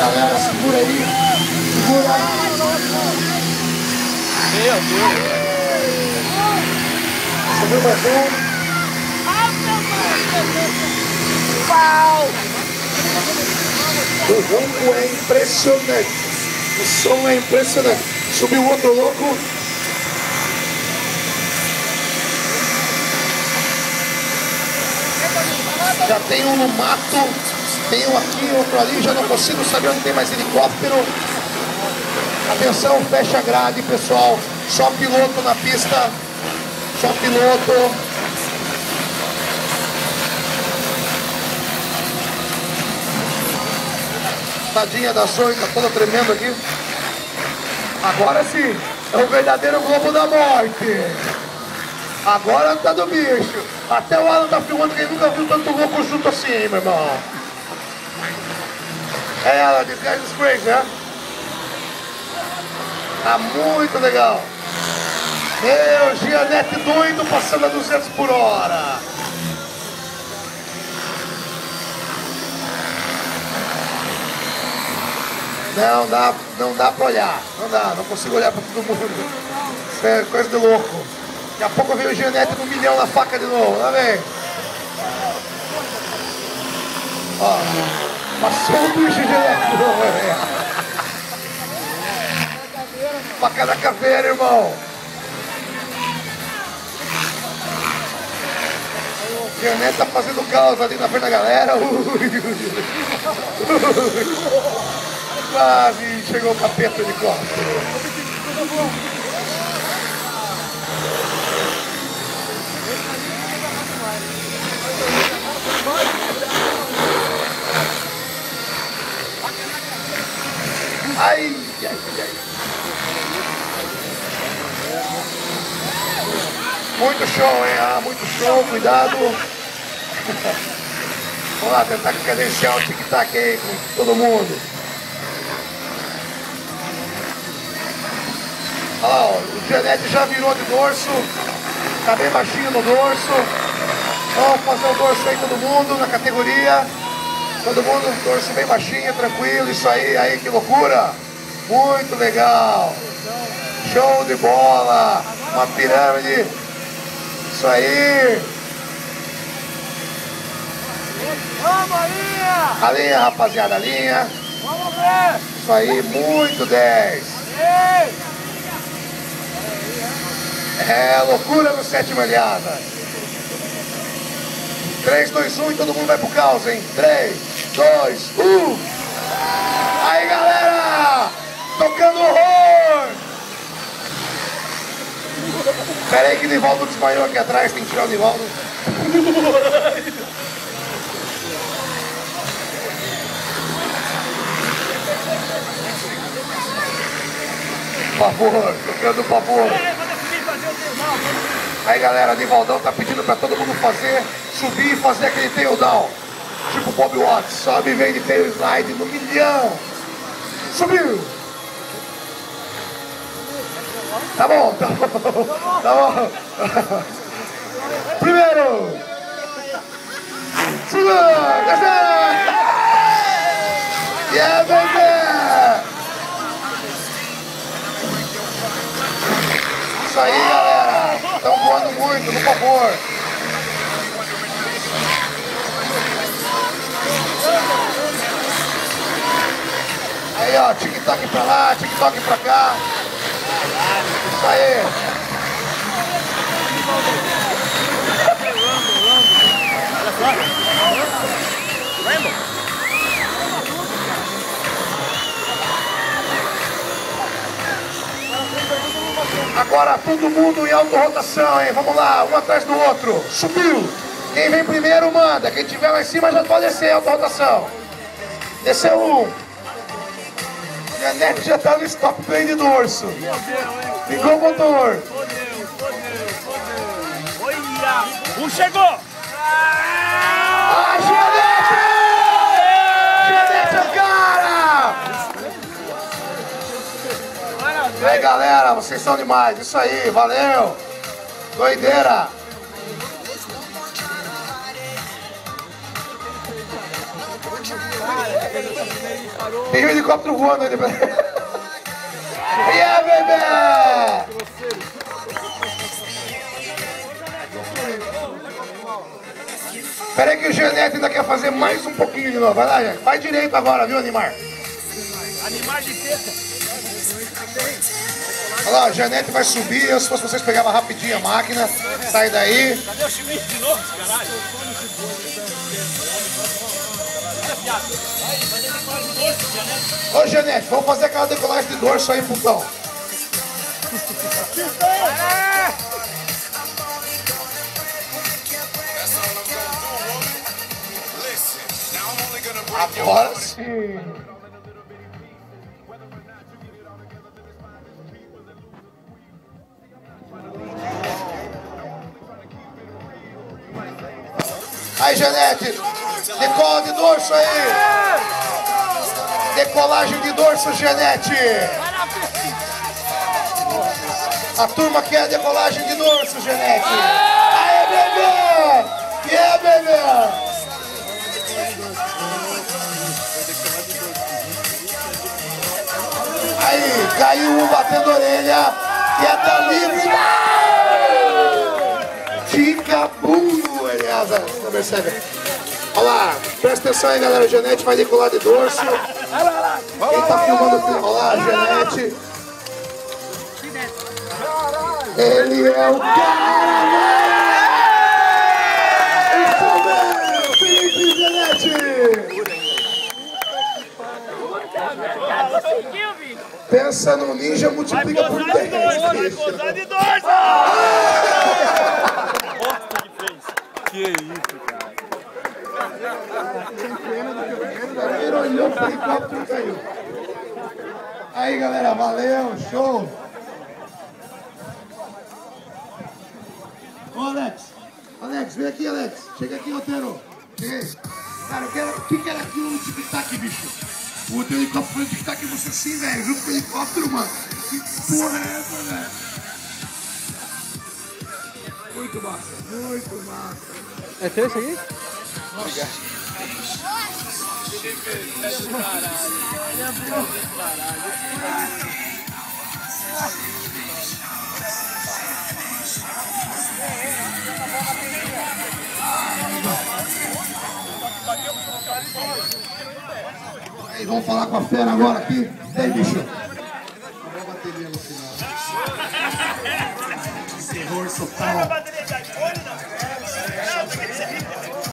Galera, segura aí. Segura. Meu Deus. Subiu mais um. Uau! O ronco é impressionante. O som é impressionante. Subiu outro louco. Já tem um no mato. Tem um aqui, outro ali. Já não consigo saber onde tem mais helicóptero. Atenção, fecha a grade, pessoal. Só piloto na pista. Só piloto. Tadinha da Zoe, tá toda tremendo aqui. Agora sim, é o verdadeiro Globo da Morte. Agora tá do bicho. Até o Alan tá filmando, que ele nunca viu tanto louco junto assim, meu irmão. É, Alan, this guy is crazy, né? Tá muito legal. Meu, Gianete doido, passando a 200 por hora. Não dá pra olhar. Não consigo olhar pra todo mundo. Isso é coisa de louco. Daqui a pouco vem o Gianete no milhão na faca de novo. Lá vem. Ó, passou o bicho Gianete de novo. Faca da caveira, irmão. O Gianete tá fazendo caos ali na frente da galera. Quase chegou o capeta de helicóptero. Ai, ai, ai. Muito show, hein? Ah, muito show, cuidado. Vamos lá, tentar cadenciar o tic-tac aí com todo mundo. Olha lá, o Gianete já virou de dorso. Tá bem baixinho no dorso. Vamos fazer o dorso aí todo mundo na categoria. Todo mundo, dorso bem baixinho, tranquilo. Isso aí, que loucura. Muito legal. Show de bola. Uma pirâmide. Isso aí. Vamos, linha! A linha, rapaziada, a linha. Vamos ver! Isso aí, muito 10. É loucura no 7 malhada. 3, 2, 1 e todo mundo vai pro caos, hein? 3, 2, 1. Aí, galera! Tocando horror! Pera aí que o Nivaldo desmaiou aqui atrás, tem que tirar o Nivaldo. Favor, tocando favor. Aí galera, Nivaldão tá pedindo pra todo mundo subir e fazer aquele tail down. Tipo Bob Watts, sobe e vem de tail slide no milhão. Subiu! Tá bom. Tá bom. Primeiro! Segundo! Terceiro! Yeah, baby! Isso aí, galera! Estão voando muito, por favor! Aí, ó, tic-tac pra lá, tic-tac pra cá! Isso aí! Agora todo mundo em autorrotação, hein? Vamos lá, um atrás do outro. Subiu. Quem vem primeiro manda. Quem tiver lá em cima já pode descer, autorrotação. Desceu um. Minha net já tá no stop play de dorso. Ligou o motor. Olha! Um chegou! Ah, Gianete! Gianete é o cara! Aí, galera, vocês são demais. Isso aí, valeu! Doideira! Tem um helicóptero voando ali. Yeah, bebê! Espera aí que o Janete ainda quer fazer mais um pouquinho de novo. Vai lá, Janete. Vai direito agora, viu, Animar? Animar de teta. Olha lá, a Janete vai subir. Eu, se fosse vocês, pegava rapidinho a máquina. Sai daí. Cadê o Schmidt de novo, caralho? Ô, Janete, vamos fazer aquela decolagem de dorso aí, putão. Agora sim. Aí, Janete, decola de dorso aí. Decolagem de dorso, Janete. A turma quer decolagem de dorso, Janete. Aê, bebê! Yeah, bebê! Aí, caiu um batendo a orelha. E é tá livre. Fica burro, Eliasa. Não percebe? Olha lá, presta atenção aí, galera. A Janete vai decolar de dorso. Quem tá filmando o filme? Olha lá, a Janete. Ele é o cara! Isso mesmo! Felipe Janete! Pensa no ninja, multiplica por 10. Vai gozar de dorso! Que isso, cara. Ele olhou pro helicóptero e caiu. Aí, galera, valeu, show! Ô, Alex! Alex, vem aqui, Alex. Chega aqui, Otero. Chega aí. Cara, o que era aquilo no tic-tac, bicho? O teu helicóptero foi no tic-tac e você assim, velho, junto com o helicóptero, mano. Que porra é essa, velho? Muito massa, muito massa. É teu isso aí? Nossa. Aí, vamos falar com a fera agora aqui. E aí, bicho? Boa bateria no final. Terror total.